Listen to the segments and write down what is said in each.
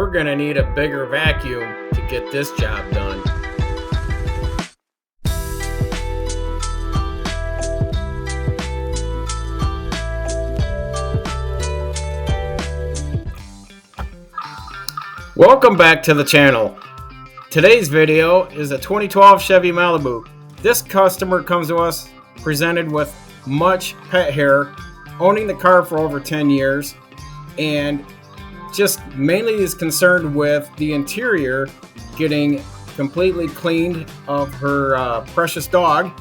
We're going to need a bigger vacuum to get this job done. Welcome back to the channel. Today's video is a 2012 Chevy Malibu. This customer comes to us presented with much pet hair, owning the car for over 10 years, and just mainly is concerned with the interior getting completely cleaned of her precious dog.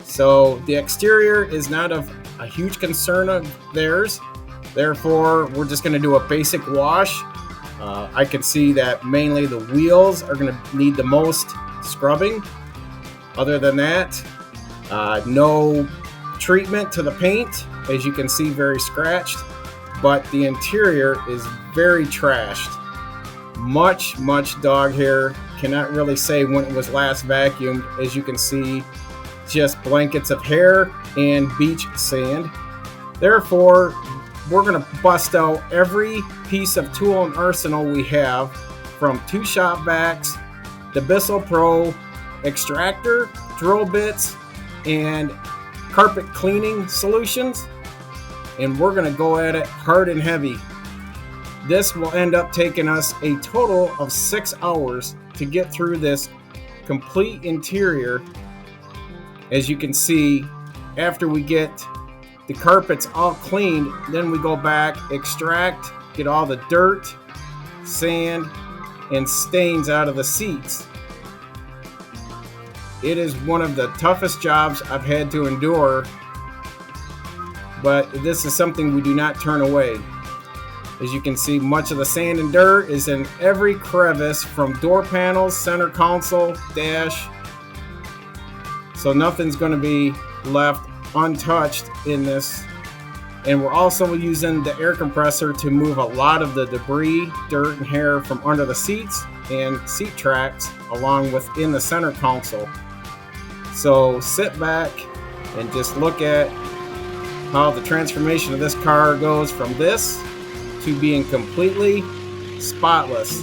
So the exterior is not of a huge concern of theirs. Therefore, we're just going to do a basic wash. I can see that mainly the wheels are going to need the most scrubbing. Other than that, no treatment to the paint. As you can see, very scratched. But the interior is very trashed. Much dog hair. Cannot really say when it was last vacuumed. As you can see, just blankets of hair and beach sand. Therefore, we're going to bust out every piece of tool and arsenal we have, from 2 shop vacs, the Bissell Pro extractor, drill bits, and carpet cleaning solutions. And we're going to go at it hard and heavy. This will end up taking us a total of 6 hours to get through this complete interior. As you can see, after we get the carpets all cleaned, then we go back, extract, get all the dirt, sand, and stains out of the seats. It is one of the toughest jobs I've had to endure, but this is something we do not turn away. As you can see, much of the sand and dirt is in every crevice, from door panels, center console, dash. So nothing's going to be left untouched in this. And we're also using the air compressor to move a lot of the debris, dirt, and hair from under the seats and seat tracks, along with in the center console. So sit back and just look at how the transformation of this car goes from this to being completely spotless.